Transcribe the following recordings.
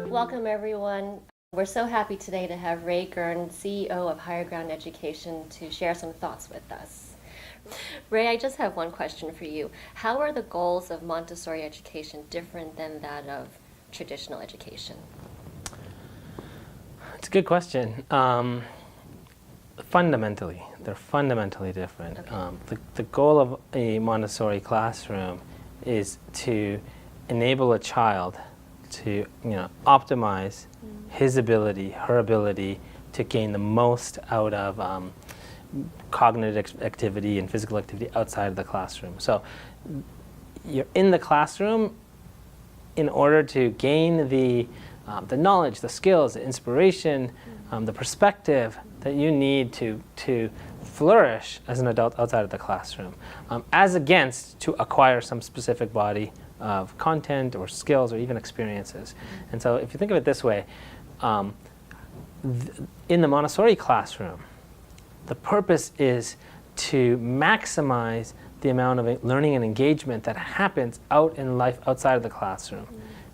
Welcome, everyone. We're so happy today to have Ray Girn, CEO of Higher Ground Education, to share some thoughts with us. Ray, I just have one question for you. How are the goals of Montessori education different than that of traditional education? It's a good question. Fundamentally, they're fundamentally different. Okay. The goal of a Montessori classroom is to enable a child to optimize his ability, her ability to gain the most out of cognitive activity and physical activity outside of the classroom. So you're in the classroom in order to gain the knowledge, the skills, the inspiration, the perspective that you need to flourish as an adult outside of the classroom, as against to acquire some specific body of content or skills or even experiences. And so if you think of it this way, in the Montessori classroom, the purpose is to maximize the amount of learning and engagement that happens out in life outside of the classroom.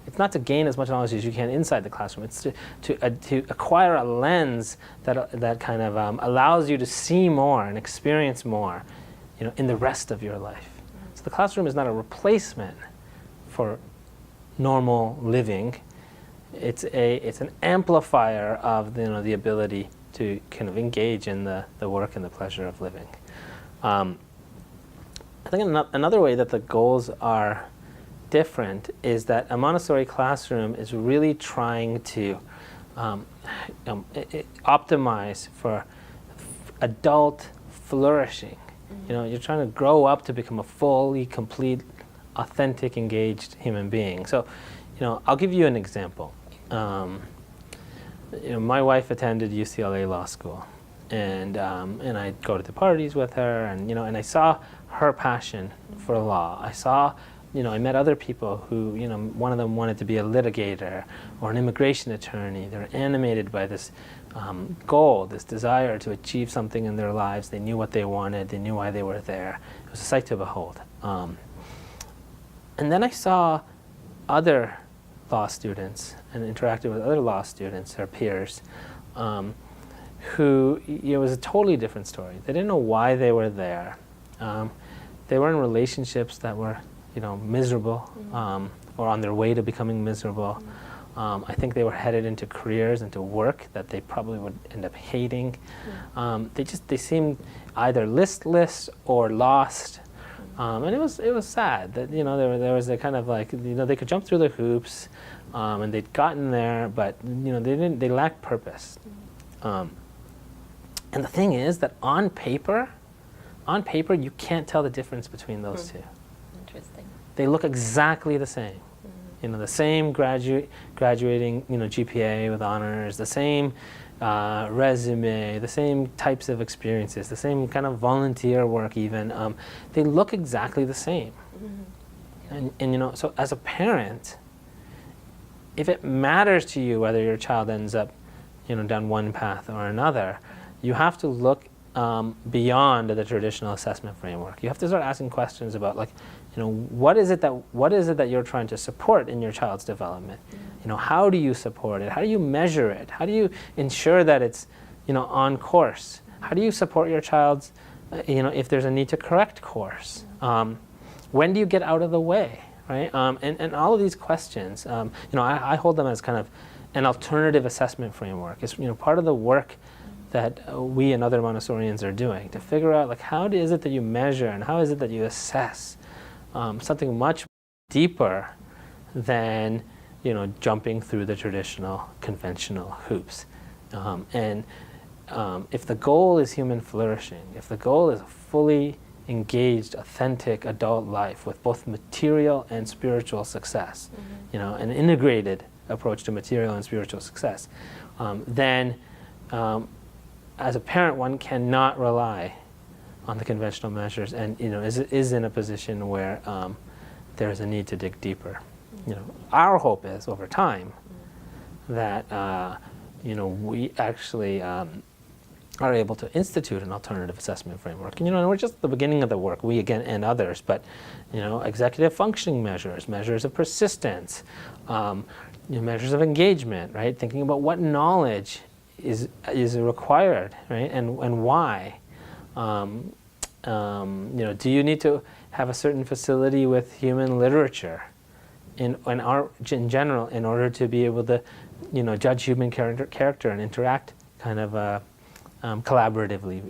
It's not to gain as much knowledge as you can inside the classroom. It's to acquire a lens that kind of allows you to see more and experience more, in the rest of your life. So the classroom is not a replacement for normal living. It's an amplifier of the ability to kind of engage in the work and the pleasure of living. I think another way that the goals are different is that a Montessori classroom is really trying to optimize for adult flourishing. You're trying to grow up to become a fully, complete, authentic, engaged human being. So, I'll give you an example. My wife attended UCLA Law School, and I'd go to the parties with her, and I saw her passion for law. I met other people who, one of them wanted to be a litigator or an immigration attorney. They were animated by this goal, this desire to achieve something in their lives. They knew what they wanted. They knew why they were there. It was a sight to behold. And then I saw other law students and interacted with other law students, their peers, who, it was a totally different story. They didn't know why they were there. They were in relationships that were miserable, or on their way to becoming miserable. I think they were headed into careers, into work that they probably would end up hating. They seemed either listless or lost. And it was sad that there was a kind of like they could jump through the hoops, and they'd gotten there, but they lacked purpose. And the thing is that on paper you can't tell the difference between those two. Interesting. They look exactly the same. The same graduating GPA with honors, the same resume, the same types of experiences, the same kind of volunteer work even. They look exactly the same. And so as a parent, if it matters to you whether your child ends up down one path or another, you have to look beyond the traditional assessment framework. You have to start asking questions about what is it that you're trying to support in your child's development? How do you support it? How do you measure it? How do you ensure that it's on course? How do you support your child's if there's a need to correct course? When do you get out of the way, right? And all of these questions, I hold them as kind of an alternative assessment framework. It's part of the work that we and other Montessorians are doing to figure out how is it that you measure and how is it that you assess something much deeper than jumping through the traditional conventional hoops. If the goal is human flourishing, if the goal is a fully engaged, authentic adult life with both material and spiritual success, an integrated approach to material and spiritual success, then as a parent, one cannot rely on the conventional measures, and is in a position where there is a need to dig deeper. Our hope is over time that we actually are able to institute an alternative assessment framework. And, and we're just at the beginning of the work, we again and others, but executive functioning measures, measures of persistence, measures of engagement, right? Thinking about what knowledge is required, right? And why. Do you need to have a certain facility with human literature in general in order to be able to, judge human character and interact kind of collaboratively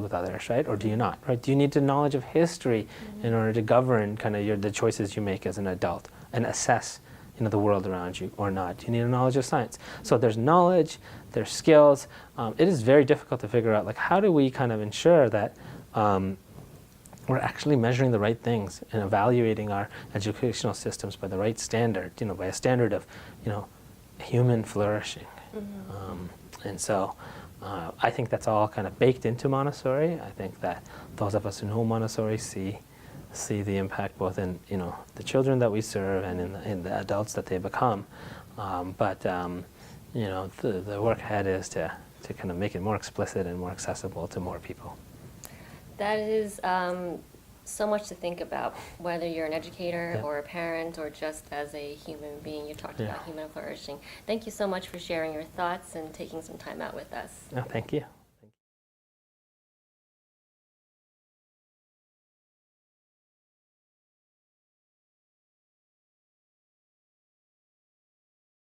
with others, right? Or do you not, right? Do you need the knowledge of history in order to govern kind of the choices you make as an adult and assess, the world around you or not? Do you need a knowledge of science? So there's knowledge, there's skills. It is very difficult to figure out, like, how do we kind of ensure that we're actually measuring the right things and evaluating our educational systems by the right standard, by a standard of, human flourishing. And so I think that's all kind of baked into Montessori. I think that those of us who know Montessori see the impact both in, the children that we serve and in the adults that they become. But the work ahead is to kind of make it more explicit and more accessible to more people. That is so much to think about, whether you're an educator or a parent or just as a human being. You talked about human flourishing. Thank you so much for sharing your thoughts and taking some time out with us. No, thank you.